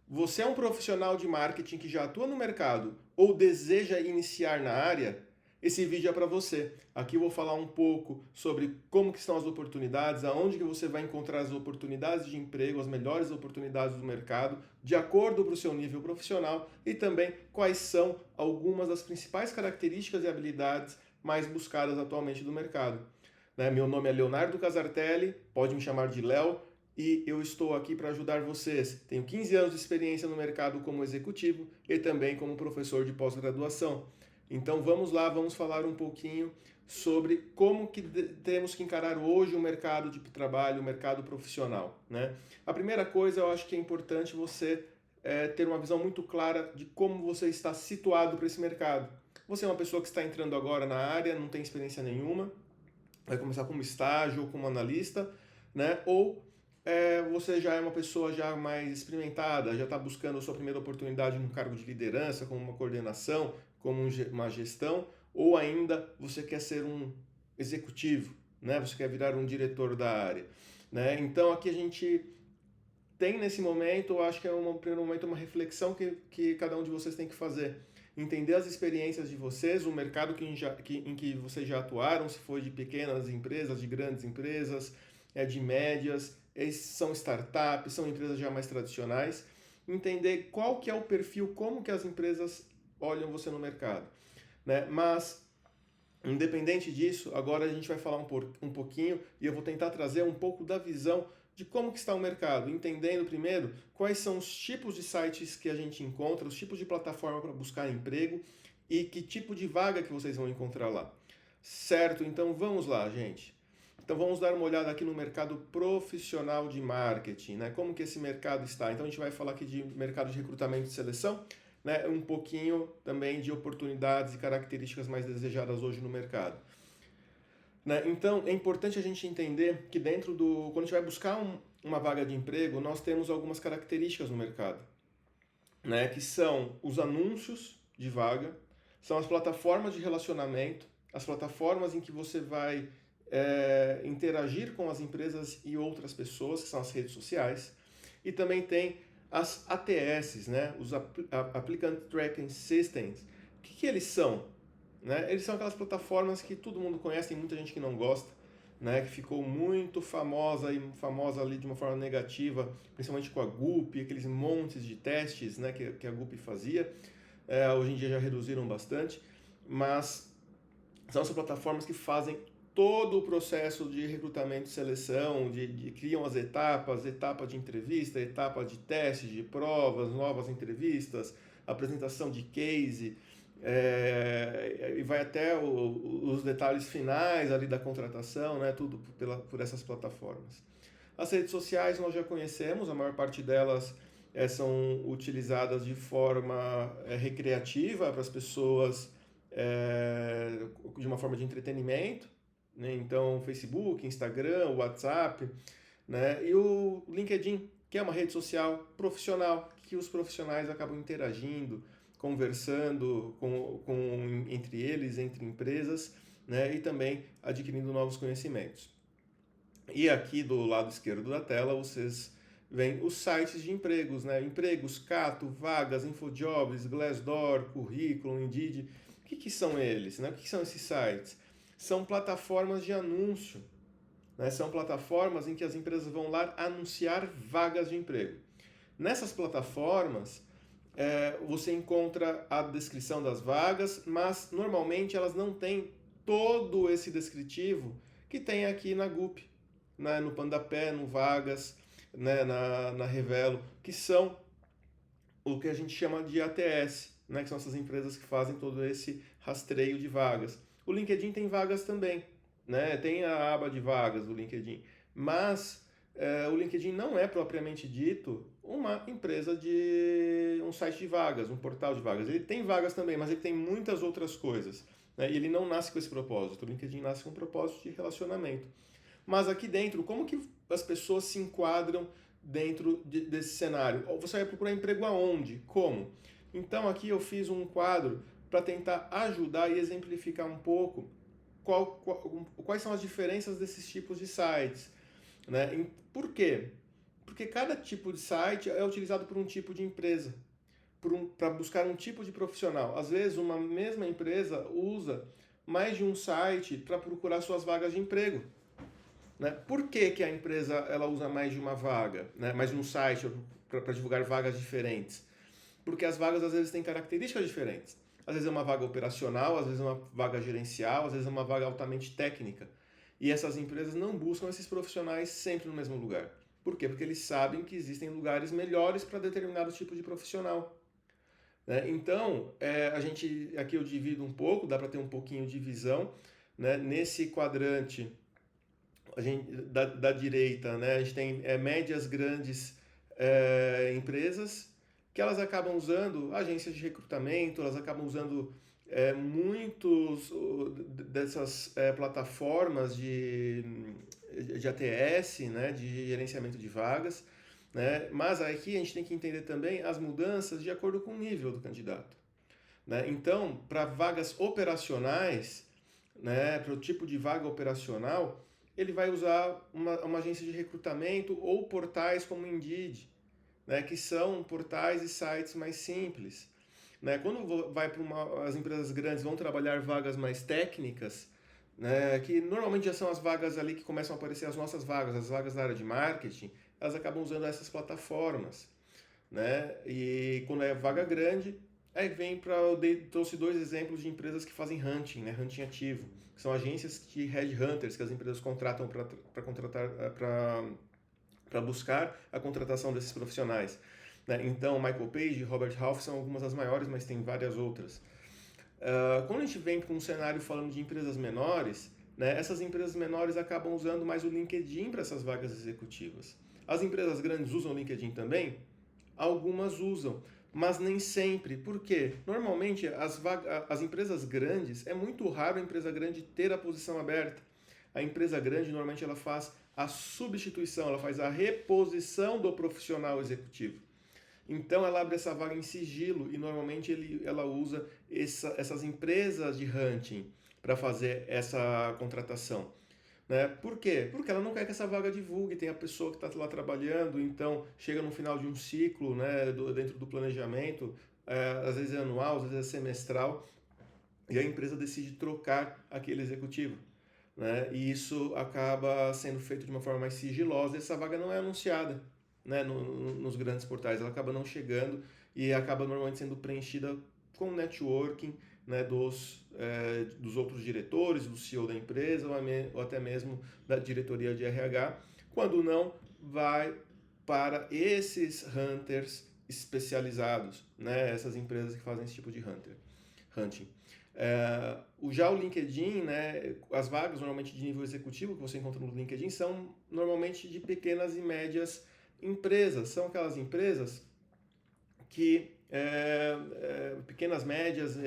Você é um profissional de marketing que já atua no mercado ou deseja iniciar na área? Esse vídeo é para você. Aqui eu vou falar um pouco sobre como que estão as oportunidades, aonde que você vai encontrar as oportunidades de emprego, as melhores oportunidades do mercado, de acordo para o seu nível profissional e também quais são algumas das principais características e habilidades mais buscadas atualmente do mercado. Meu nome é Leonardo Casartelli, pode me chamar de Léo, e eu estou aqui para ajudar vocês. Tenho 15 anos de experiência no mercado como executivo e também como professor de pós-graduação. Então vamos lá, vamos falar um pouquinho sobre como que temos que encarar hoje o mercado de trabalho, o mercado profissional, né? A primeira coisa, eu acho que é importante você ter uma visão muito clara de como você está situado para esse mercado. Você é uma pessoa que está entrando agora na área, não tem experiência nenhuma, vai começar como estágio ou como analista, né? Ou você já é uma pessoa já mais experimentada, já está buscando a sua primeira oportunidade num cargo de liderança, como uma coordenação, como uma gestão, ou ainda você quer ser um executivo, né? Você quer virar um diretor da área, né? Então aqui a gente tem nesse momento, eu acho que é um primeiro momento, uma reflexão que cada um de vocês tem que fazer. Entender as experiências de vocês, o mercado em que vocês já atuaram, se foi de pequenas empresas, de grandes empresas, de médias, são startups, são empresas já mais tradicionais. Entender qual que é o perfil, como que as empresas olham você no mercado, né? Mas independente disso, agora a gente vai falar um pouquinho e eu vou tentar trazer um pouco da visão de como que está o mercado, entendendo primeiro quais são os tipos de sites que a gente encontra, os tipos de plataforma para buscar emprego e que tipo de vaga que vocês vão encontrar lá. Certo? Então vamos lá, gente. Então vamos dar uma olhada aqui no mercado profissional de marketing, né? Como que esse mercado está? Então a gente vai falar aqui de mercado de recrutamento e seleção, né? Um pouquinho também de oportunidades e características mais desejadas hoje no mercado. Né? Então, é importante a gente entender que quando a gente vai buscar uma vaga de emprego, nós temos algumas características no mercado, né? Que são os anúncios de vaga, são as plataformas de relacionamento, as plataformas em que você vai interagir com as empresas e outras pessoas, que são as redes sociais, e também tem as ATS, né? Os Applicant Tracking Systems. O que eles são? Né? Eles são aquelas plataformas que todo mundo conhece, tem muita gente que não gosta, né? Que ficou muito famosa e famosa ali de uma forma negativa, principalmente com a Gup, aqueles montes de testes, né, que a Gup fazia. Hoje em dia já reduziram bastante, mas são essas plataformas que fazem todo o processo de recrutamento e seleção, criam as etapas, etapa de entrevista, etapa de teste, de provas, novas entrevistas, apresentação de case, e vai até os detalhes finais ali da contratação, né, tudo por essas plataformas. As redes sociais nós já conhecemos, a maior parte delas são utilizadas de forma recreativa para as pessoas, de uma forma de entretenimento, né? Então Facebook, Instagram, WhatsApp, né? E o LinkedIn, que é uma rede social profissional, que os profissionais acabam interagindo, conversando entre eles, entre empresas, né? E também adquirindo novos conhecimentos. E aqui do lado esquerdo da tela vocês veem os sites de empregos, né? Empregos, Cato, Vagas, Infojobs, Glassdoor, Currículo, Indeed. O que são eles, né? O que são esses sites? São plataformas de anúncio, né? São plataformas em que as empresas vão lá anunciar vagas de emprego. Nessas plataformas, você encontra a descrição das vagas, mas normalmente elas não têm todo esse descritivo que tem aqui na Gup, né? No Pandapé, no Vagas, né? na Revelo, que são o que a gente chama de ATS, né? Que são essas empresas que fazem todo esse rastreio de vagas. O LinkedIn tem vagas também, né? Tem a aba de vagas do LinkedIn, mas o LinkedIn não é propriamente dito uma empresa de um site de vagas, um portal de vagas. Ele tem vagas também, mas ele tem muitas outras coisas, né? E ele não nasce com esse propósito. O LinkedIn nasce com um propósito de relacionamento. Mas aqui dentro, como que as pessoas se enquadram dentro desse cenário? Você vai procurar emprego aonde? Como? Então aqui eu fiz um quadro para tentar ajudar e exemplificar um pouco quais são as diferenças desses tipos de sites, né? Por quê? Porque cada tipo de site é utilizado por um tipo de empresa, para buscar um tipo de profissional. Às vezes, uma mesma empresa usa mais de um site para procurar suas vagas de emprego. Né? Por que, que a empresa ela usa mais de uma vaga, né? Mais de um site para divulgar vagas diferentes? Porque as vagas às vezes têm características diferentes. Às vezes é uma vaga operacional, às vezes é uma vaga gerencial, às vezes é uma vaga altamente técnica. E essas empresas não buscam esses profissionais sempre no mesmo lugar. Por quê? Porque eles sabem que existem lugares melhores para determinado tipo de profissional. Né? Então, a gente aqui eu divido um pouco, dá para ter um pouquinho de visão, né? Nesse quadrante da direita, né? A gente tem médias, grandes empresas que elas acabam usando agências de recrutamento, elas acabam usando muitos dessas plataformas de ATS, né? De gerenciamento de vagas, né? Mas aqui a gente tem que entender também as mudanças de acordo com o nível do candidato. Né? Então, para vagas operacionais, né, para o tipo de vaga operacional, ele vai usar uma agência de recrutamento ou portais como o Indeed, né, que são portais e sites mais simples. Né? Quando vai para as empresas grandes vão trabalhar vagas mais técnicas, né, que normalmente já são as vagas ali que começam a aparecer as nossas vagas, as vagas da área de marketing, elas acabam usando essas plataformas. Né? E quando é vaga grande, aí vem para. Eu trouxe dois exemplos de empresas que fazem hunting, né? Hunting ativo. Que são agências de headhunters que as empresas contratam para contratar, para buscar a contratação desses profissionais. Né? Então, Michael Page e Robert Half são algumas das maiores, mas tem várias outras. Quando a gente vem para um cenário falando de empresas menores, né, essas empresas menores acabam usando mais o LinkedIn para essas vagas executivas. As empresas grandes usam o LinkedIn também? Algumas usam, mas nem sempre. Por quê? Normalmente, as empresas grandes, é muito raro a empresa grande ter a posição aberta. A empresa grande, normalmente, ela faz a substituição, ela faz a reposição do profissional executivo. Então, ela abre essa vaga em sigilo e, normalmente, ela usa essas empresas de hunting para fazer essa contratação. Né? Por quê? Porque ela não quer que essa vaga divulgue, tem a pessoa que está lá trabalhando, então chega no final de um ciclo, né, dentro do planejamento, às vezes é anual, às vezes é semestral, e a empresa decide trocar aquele executivo. Né? E isso acaba sendo feito de uma forma mais sigilosa, e essa vaga não é anunciada, né, nos grandes portais, ela acaba não chegando e acaba normalmente sendo preenchida com networking, né, dos outros diretores, do CEO da empresa ou até mesmo da diretoria de RH. Quando não, vai para esses hunters especializados, né, essas empresas que fazem esse tipo de hunting. Já o LinkedIn, né, as vagas normalmente de nível executivo que você encontra no LinkedIn são normalmente de pequenas e médias empresas. São aquelas empresas que pequenas, médias,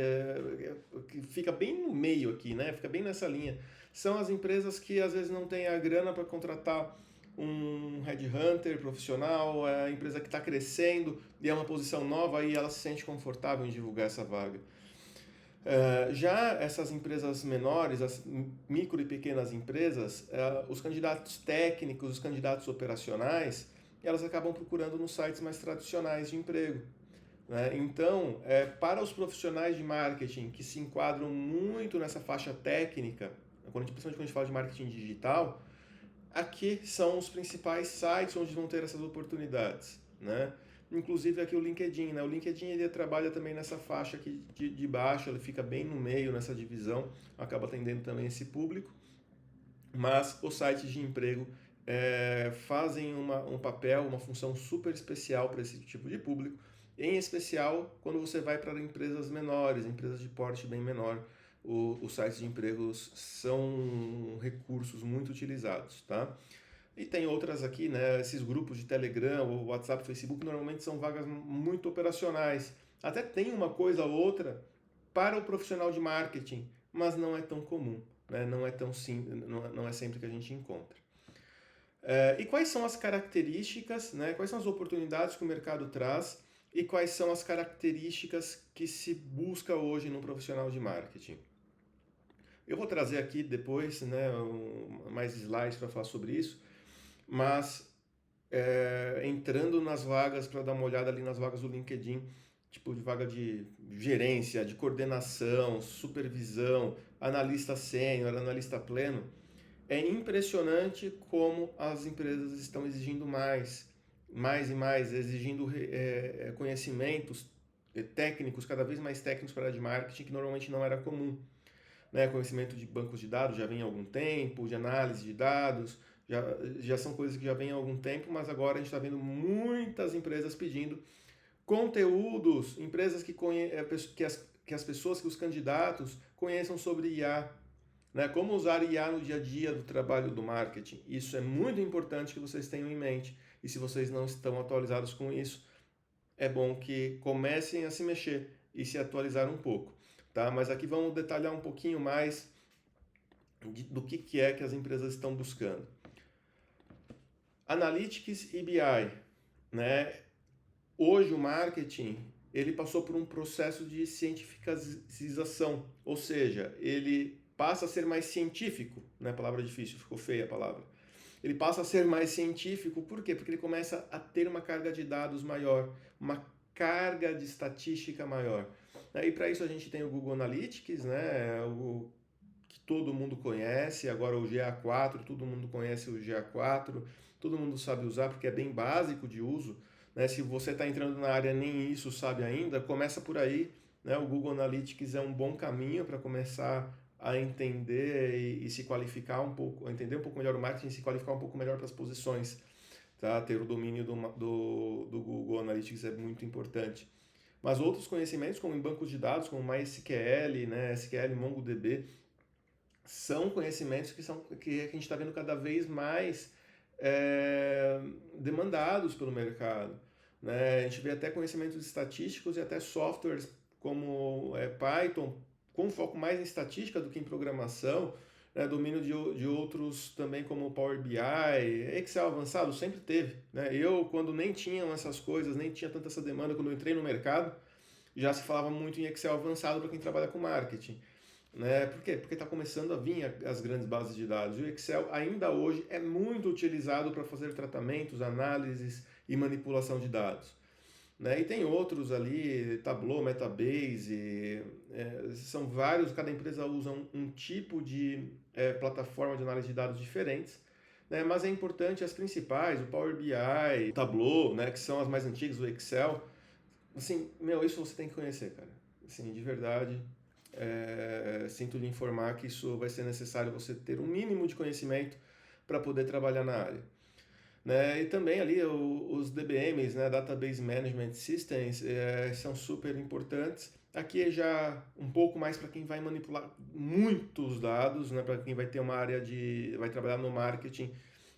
que fica bem no meio aqui, né? Fica bem nessa linha. São as empresas que às vezes não têm a grana para contratar um headhunter profissional, a empresa que está crescendo e é uma posição nova e ela se sente confortável em divulgar essa vaga. Já essas empresas menores, as micro e pequenas empresas, os candidatos técnicos, os candidatos operacionais, elas acabam procurando nos sites mais tradicionais de emprego. Né? Então, para os profissionais de marketing que se enquadram muito nessa faixa técnica, principalmente quando a gente fala de marketing digital, aqui são os principais sites onde vão ter essas oportunidades. Né? Inclusive aqui o LinkedIn. Né? O LinkedIn ele trabalha também nessa faixa aqui de baixo, ele fica bem no meio nessa divisão, acaba atendendo também esse público. Mas os sites de emprego fazem um papel, uma função super especial para esse tipo de público, em especial quando você vai para empresas menores, empresas de porte bem menor. Os sites de empregos são recursos muito utilizados, tá? E tem outras aqui, né? Esses grupos de Telegram, ou WhatsApp, Facebook, normalmente são vagas muito operacionais. Até tem uma coisa ou outra para o profissional de marketing, mas não é tão comum, né? Não é tão simples, não é sempre que a gente encontra. E quais são as características, né? Quais são as oportunidades que o mercado traz e quais são as características que se busca hoje num profissional de marketing? Eu vou trazer aqui depois, né, mais slides para falar sobre isso, mas entrando nas vagas para dar uma olhada ali nas vagas do LinkedIn, tipo de vaga de gerência, de coordenação, supervisão, analista sênior, analista pleno, é impressionante como as empresas estão exigindo mais e mais, exigindo conhecimentos técnicos, cada vez mais técnicos para a área de marketing, que normalmente não era comum. Né? Conhecimento de bancos de dados já vem há algum tempo, de análise de dados, já são coisas que já vêm há algum tempo, mas agora a gente está vendo muitas empresas pedindo conteúdos, empresas que as pessoas, que os candidatos conheçam sobre IA, né? Como usar IA no dia a dia do trabalho do marketing. Isso é muito importante que vocês tenham em mente. E se vocês não estão atualizados com isso, é bom que comecem a se mexer e se atualizar um pouco. Tá? Mas aqui vamos detalhar um pouquinho mais do que é que as empresas estão buscando. Analytics e BI, né? Hoje o marketing ele passou por um processo de cientificação, ou seja, ele passa a ser mais científico, né? Palavra difícil, ficou feia a palavra. Ele passa a ser mais científico, por quê? Porque ele começa a ter uma carga de dados maior, uma carga de estatística maior. E para isso a gente tem o Google Analytics, né? O que todo mundo conhece, agora o GA4, todo mundo conhece o GA4, todo mundo sabe usar porque é bem básico de uso. Né? Se você está entrando na área nem isso sabe ainda, começa por aí. Né? O Google Analytics é um bom caminho para começar a entender e se qualificar um pouco, entender um pouco melhor o marketing e se qualificar um pouco melhor para as posições. Tá? Ter o domínio do Google Analytics é muito importante. Mas outros conhecimentos, como em bancos de dados, como MySQL, né, SQL, MongoDB, são conhecimentos que a gente está vendo cada vez mais demandados pelo mercado. Né? A gente vê até conhecimentos estatísticos e até softwares como Python, com foco mais em estatística do que em programação, né? Domínio de outros também como Power BI, Excel avançado sempre teve. Né? Eu, quando nem tinham essas coisas, nem tinha tanta essa demanda, quando eu entrei no mercado, já se falava muito em Excel avançado para quem trabalha com marketing. Né? Por quê? Porque está começando a vir as grandes bases de dados. E o Excel ainda hoje é muito utilizado para fazer tratamentos, análises e manipulação de dados. Né? E tem outros ali, Tableau, Metabase, são vários, cada empresa usa um tipo de plataforma de análise de dados diferentes. Né? Mas é importante as principais, o Power BI, o Tableau, né? Que são as mais antigas, o Excel. Assim, isso você tem que conhecer, cara. Assim, de verdade, sinto lhe informar que isso vai ser necessário você ter um mínimo de conhecimento para poder trabalhar na área. Né? E também ali os DBMs, né? Database Management Systems, são super importantes. Aqui é já um pouco mais para quem vai manipular muitos dados, né? Para quem vai ter uma área vai trabalhar no marketing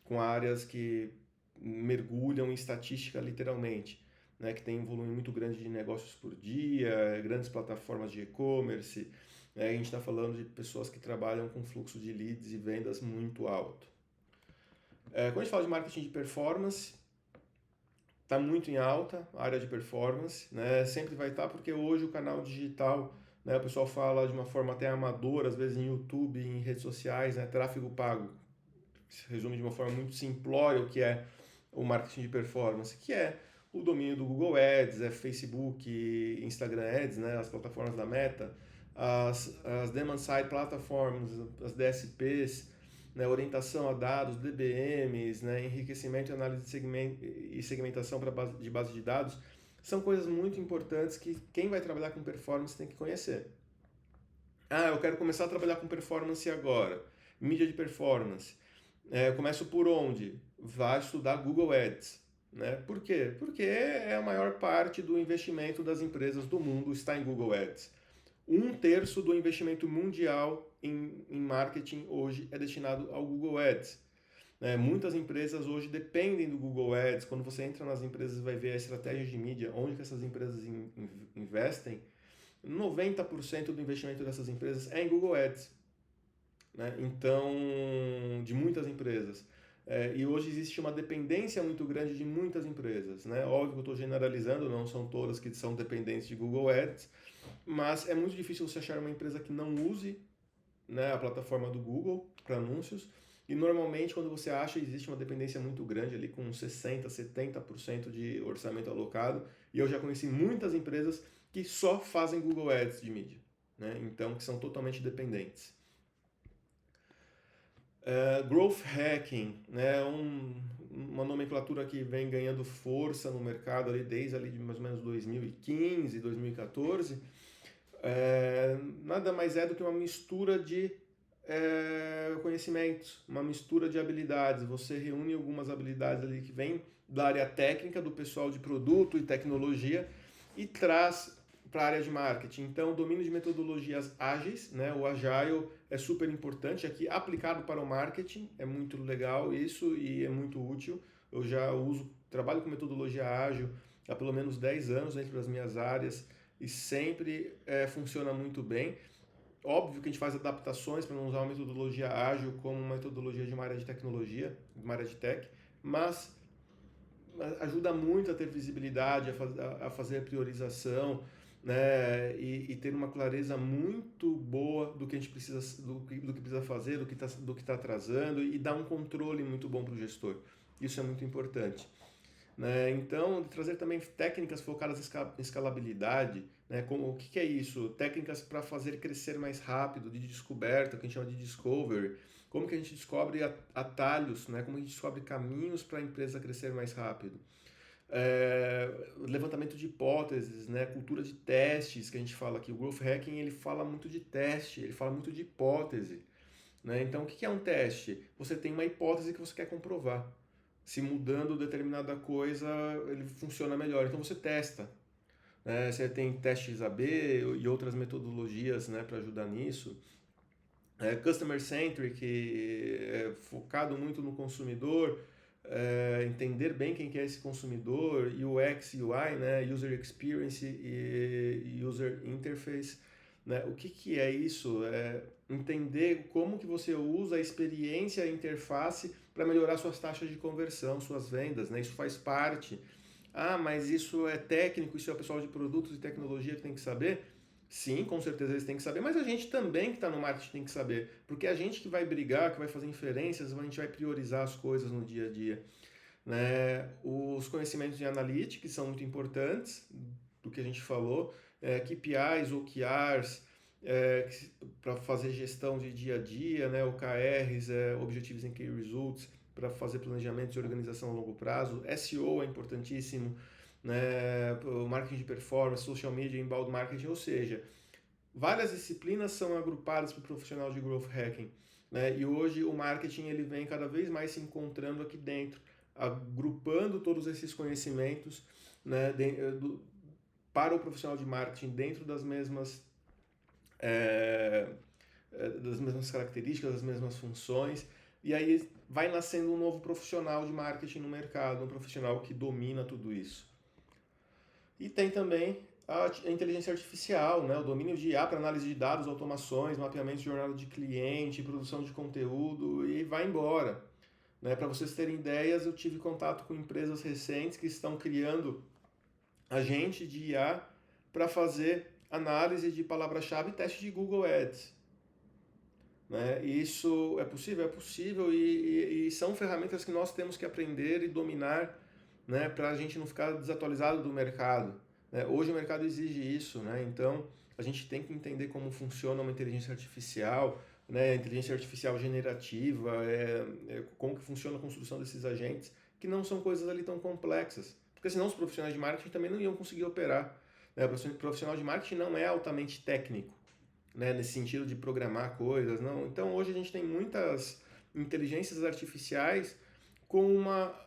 com áreas que mergulham em estatística literalmente. Né, que tem um volume muito grande de negócios por dia, grandes plataformas de e-commerce. A gente está falando de pessoas que trabalham com fluxo de leads e vendas muito alto. Quando a gente fala de marketing de performance, está muito em alta a área de performance, né? Sempre vai estar, porque hoje o canal digital, né, o pessoal fala de uma forma até amadora, às vezes em YouTube, em redes sociais, né, tráfego pago. Se resume de uma forma muito simplória o que é o marketing de performance, que é o domínio do Google Ads, Facebook, Instagram Ads, né, as plataformas da Meta, as Demand Side Platforms, as DSPs, né, orientação a dados, DBMs, né, enriquecimento e análise e segmentação de base de dados, são coisas muito importantes que quem vai trabalhar com performance tem que conhecer. Eu quero começar a trabalhar com performance agora, mídia de performance. Eu começo por onde? Vai estudar Google Ads. Né? Por quê? Porque a maior parte do investimento das empresas do mundo está em Google Ads. 1/3 do investimento mundial em marketing hoje é destinado ao Google Ads. Muitas empresas hoje dependem do Google Ads. Quando você entra nas empresas e vai ver a estratégia de mídia, onde que essas empresas investem, 90% do investimento dessas empresas é em Google Ads. Né? Então, de muitas empresas. E hoje existe uma dependência muito grande de muitas empresas. Né? Óbvio que eu estou generalizando, não são todas que são dependentes de Google Ads, mas é muito difícil você achar uma empresa que não use, né, a plataforma do Google para anúncios, E normalmente quando você acha, existe uma dependência muito grande ali com 60, 70% de orçamento alocado. E eu já conheci muitas empresas que só fazem Google Ads de mídia, né? Então que são totalmente dependentes. Growth hacking, né? Uma nomenclatura que vem ganhando força no mercado ali desde ali de mais ou menos 2015, 2014. Nada mais é do que uma mistura de conhecimentos, uma mistura de habilidades. Você reúne algumas habilidades ali que vêm da área técnica, do pessoal de produto e tecnologia, e traz para a área de marketing. Então, domínio de metodologias ágeis, né? O Agile é super importante aqui, aplicado para o marketing, é muito legal isso e é muito útil. Eu já trabalho com metodologia ágil há pelo menos 10 anos dentro das minhas áreas e sempre funciona muito bem. Óbvio que a gente faz adaptações para não usar uma metodologia ágil como uma metodologia de uma área de tecnologia, de uma área de tech, mas ajuda muito a ter visibilidade, a fazer a priorização, né, e ter uma clareza muito boa do que a gente precisa, do que precisa fazer, do que tá atrasando e dar um controle muito bom para o gestor. Isso é muito importante. Né? Então, trazer também técnicas focadas em escalabilidade, né? Como, o que, que é isso? Técnicas para fazer crescer mais rápido, de descoberta, que a gente chama de discovery. Como que a gente descobre atalhos, né? Como a gente descobre caminhos para a empresa crescer mais rápido. Levantamento de hipóteses, né? Cultura de testes, que a gente fala aqui. O Growth Hacking, ele fala muito de teste, ele fala muito de hipótese. Né? Então, o que é um teste? Você tem uma hipótese que você quer comprovar. Se mudando determinada coisa, ele funciona melhor. Então você testa. Né? Você tem testes AB e outras metodologias, né, para ajudar nisso. Customer centric, focado muito no consumidor, entender bem quem que é esse consumidor, UX, UI, né, User Experience e User Interface. Né? O que, que é isso? Entender como que você usa a experiência e a interface para melhorar suas taxas de conversão, suas vendas. Né? Isso faz parte. Ah, mas isso é técnico, isso é o pessoal de produtos e tecnologia que tem que saber? Sim, com certeza eles têm que saber, mas a gente também que está no marketing tem que saber, porque é a gente que vai brigar, que vai fazer inferências, a gente vai priorizar as coisas no dia a dia. Né? Os conhecimentos de analytics são muito importantes, do que a gente falou, KPIs, OKRs, para fazer gestão de dia a dia, né? OKRs, Objectives and Key Results, para fazer planejamento de organização a longo prazo. SEO é importantíssimo, né? O marketing de performance, social media, inbound marketing, ou seja, várias disciplinas são agrupadas para o profissional de growth hacking, né? E hoje o marketing ele vem cada vez mais se encontrando aqui dentro, agrupando todos esses conhecimentos, né, para o profissional de marketing dentro das mesmas características, das mesmas funções, e aí vai nascendo um novo profissional de marketing no mercado, um profissional que domina tudo isso. E tem também a inteligência artificial, né? O domínio de IA para análise de dados, automações, mapeamento de jornada de cliente, produção de conteúdo e vai embora. Né? Para vocês terem ideias, eu tive contato com empresas recentes que estão criando agente de IA para fazer análise de palavra-chave e teste de Google Ads. Né? Isso é possível? É possível e são ferramentas que nós temos que aprender e dominar, né, para a gente não ficar desatualizado do mercado. Né? Hoje o mercado exige isso, né? Então a gente tem que entender como funciona uma inteligência artificial, né? Inteligência artificial generativa, como que funciona a construção desses agentes, que não são coisas ali tão complexas, porque senão os profissionais de marketing também não iam conseguir operar. Né? O profissional de marketing não é altamente técnico, né, nesse sentido de programar coisas, não. Então hoje a gente tem muitas inteligências artificiais com uma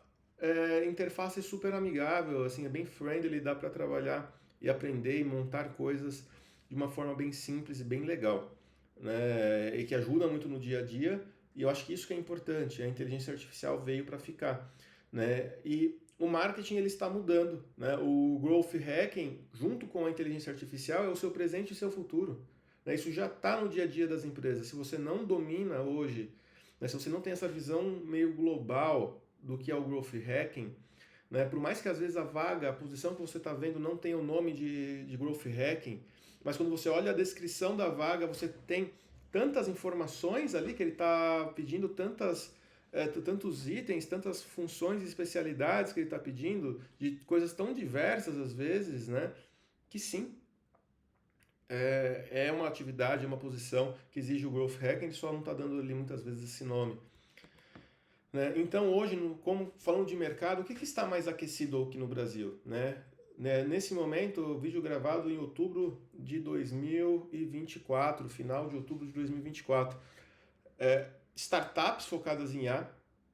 interface super amigável, assim, é bem friendly, dá para trabalhar e aprender e montar coisas de uma forma bem simples e bem legal, né, e que ajuda muito no dia a dia. E eu acho que isso que é importante, a inteligência artificial veio para ficar, né? E o marketing ele está mudando, né? O growth hacking, junto com a inteligência artificial, é o seu presente e o seu futuro. Né? Isso já está no dia a dia das empresas. Se você não domina hoje, né? Se você não tem essa visão meio global do que é o growth hacking, né? Por mais que às vezes a vaga, a posição que você está vendo não tenha o nome de growth hacking, mas quando você olha a descrição da vaga, você tem tantas informações ali, que ele está pedindo tantos itens, tantas funções e especialidades que ele está pedindo, de coisas tão diversas às vezes, né? Que sim, é uma atividade, é uma posição que exige o Growth Hacking, ele só não está dando ali muitas vezes esse nome. Né? Então hoje, como falando de mercado, o que está mais aquecido aqui no Brasil? Né? Nesse momento, vídeo gravado em outubro de 2024, final de outubro de 2024. Startups focadas em IA.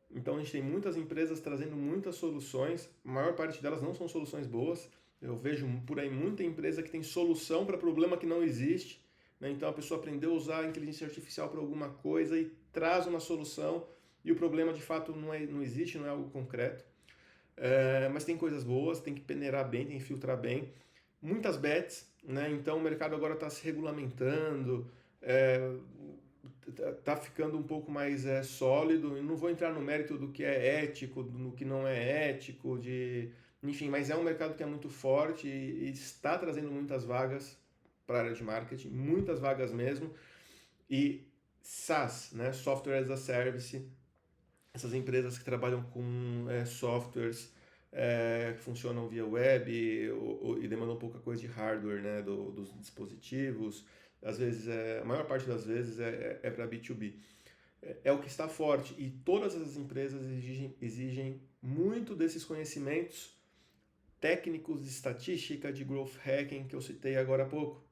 Então a gente tem muitas empresas trazendo muitas soluções, a maior parte delas não são soluções boas. Eu vejo por aí muita empresa que tem solução para problema que não existe. Né? Então a pessoa aprendeu a usar a inteligência artificial para alguma coisa e traz uma solução e o problema de fato não existe, não é algo concreto. Mas tem coisas boas, tem que peneirar bem, tem que filtrar bem. Muitas bets, né? Então o mercado agora está se regulamentando, tá ficando um pouco mais sólido. Eu não vou entrar no mérito do que é ético, do que não é ético, enfim, mas é um mercado que é muito forte e está trazendo muitas vagas para a área de marketing, muitas vagas mesmo. E SaaS, né? Software as a Service, essas empresas que trabalham com softwares que funcionam via web e demandam pouca coisa de hardware, né, dos dispositivos. Às vezes, a maior parte das vezes é para B2B. É o que está forte e todas as empresas exigem muito desses conhecimentos técnicos de estatística, de growth hacking que eu citei agora há pouco.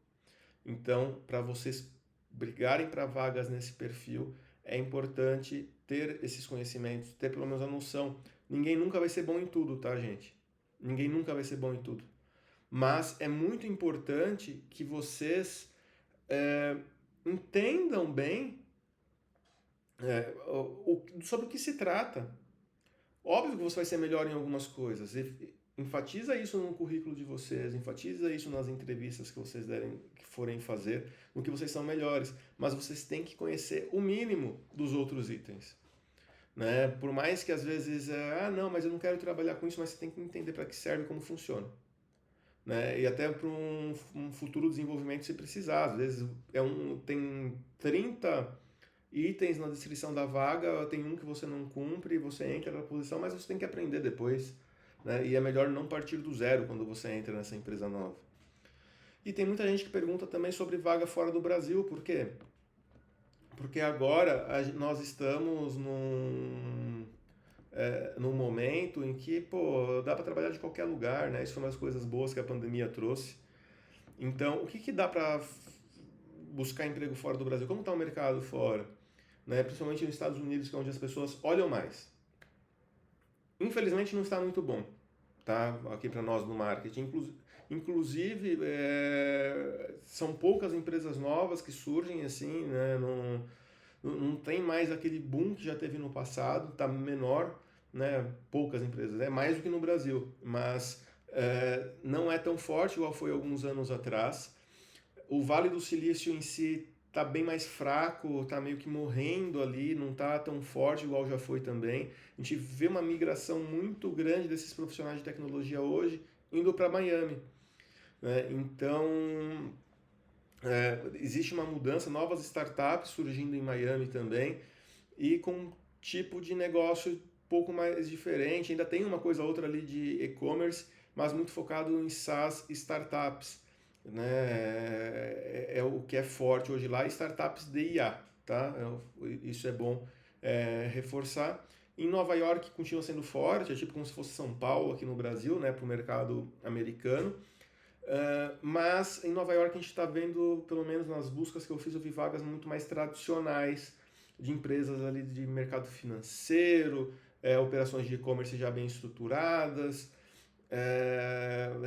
Então, para vocês brigarem para vagas nesse perfil, é importante ter esses conhecimentos, ter pelo menos a noção. Ninguém nunca vai ser bom em tudo, tá, gente? Ninguém nunca vai ser bom em tudo. Mas é muito importante que vocês entendam bem sobre o que se trata. Óbvio que você vai ser melhor em algumas coisas. Enfatiza isso no currículo de vocês, enfatiza isso nas entrevistas que vocês forem fazer, no que vocês são melhores. Mas vocês têm que conhecer o mínimo dos outros itens. Né? Por mais que às vezes, não, mas eu não quero trabalhar com isso, mas você tem que entender para que serve e como funciona. Né? E até para um futuro desenvolvimento se precisar. Às vezes tem 30 itens na descrição da vaga, tem um que você não cumpre, você entra na posição, mas você tem que aprender depois. Né? E é melhor não partir do zero quando você entra nessa empresa nova. E tem muita gente que pergunta também sobre vaga fora do Brasil, por quê? Porque agora nós estamos num momento em que, dá para trabalhar de qualquer lugar, né? Isso foi uma das coisas boas que a pandemia trouxe. Então, o que dá para buscar emprego fora do Brasil? Como está o mercado fora? Né? Principalmente nos Estados Unidos, que é onde as pessoas olham mais. Infelizmente não está muito bom, tá? Aqui para nós no marketing. Inclusive, são poucas empresas novas que surgem assim, né? Não tem mais aquele boom que já teve no passado, está menor, né? Poucas empresas, é mais do que no Brasil, mas não é tão forte igual foi alguns anos atrás. O Vale do Silício em si está bem mais fraco, está meio que morrendo ali, não está tão forte igual já foi também. A gente vê uma migração muito grande desses profissionais de tecnologia hoje indo para Miami. Né? Então, existe uma mudança, novas startups surgindo em Miami também, e com um tipo de negócio um pouco mais diferente. Ainda tem uma coisa ou outra ali de e-commerce, mas muito focado em SaaS startups. Né? É o que é forte hoje lá, startups de IA, tá? Isso é bom reforçar. Em Nova York continua sendo forte, é tipo como se fosse São Paulo aqui no Brasil, né, para o mercado americano. Mas em Nova York a gente está vendo, pelo menos nas buscas que eu fiz, eu vi vagas muito mais tradicionais de empresas ali de mercado financeiro, operações de e-commerce já bem estruturadas,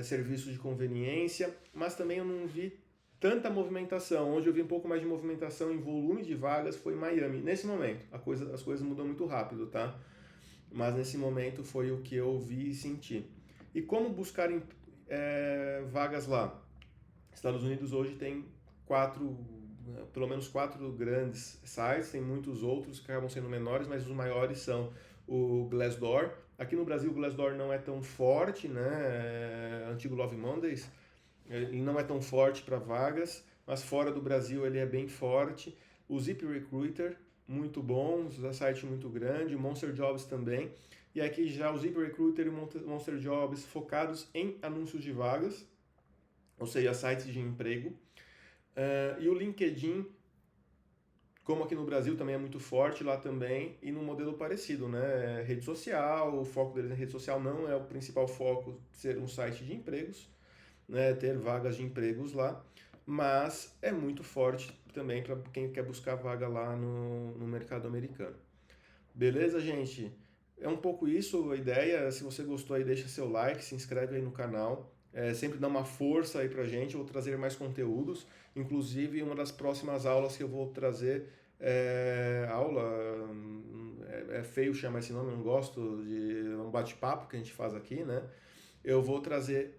serviços de conveniência, mas também eu não vi tanta movimentação. Onde eu vi um pouco mais de movimentação em volume de vagas foi em Miami. Nesse momento, as coisas mudam muito rápido, tá? Mas nesse momento foi o que eu vi e senti. E como buscar vagas lá? Estados Unidos hoje tem pelo menos 4 grandes sites, tem muitos outros que acabam sendo menores, mas os maiores são o Glassdoor. Aqui no Brasil o Glassdoor não é tão forte, né? Antigo Love Mondays, ele não é tão forte para vagas, mas fora do Brasil ele é bem forte. o ZipRecruiter, muito bom, um site muito grande, o Monster Jobs também. E aqui já o ZipRecruiter e o Monster Jobs focados em anúncios de vagas, ou seja, sites de emprego. E o LinkedIn, como aqui no Brasil também é muito forte, lá também, e num modelo parecido, né? Rede social, o foco deles na rede social não é o principal foco ser um site de empregos, né? Ter vagas de empregos lá, mas é muito forte também para quem quer buscar vaga lá no mercado americano. Beleza, gente? É um pouco isso a ideia. Se você gostou aí, deixa seu like, se inscreve aí no canal. Sempre dá uma força aí pra gente. Eu vou trazer mais conteúdos. Inclusive, uma das próximas aulas que eu vou trazer é feio chamar esse nome, eu não gosto de um bate-papo que a gente faz aqui, né? Eu vou trazer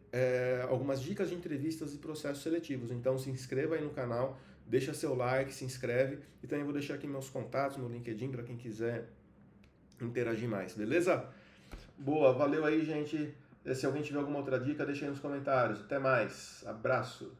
algumas dicas de entrevistas e processos seletivos. Então se inscreva aí no canal, deixa seu like, se inscreve e também vou deixar aqui meus contatos no LinkedIn para quem quiser interagir mais, beleza? Boa, valeu aí, gente. Se alguém tiver alguma outra dica, deixa aí nos comentários. Até mais. Abraço.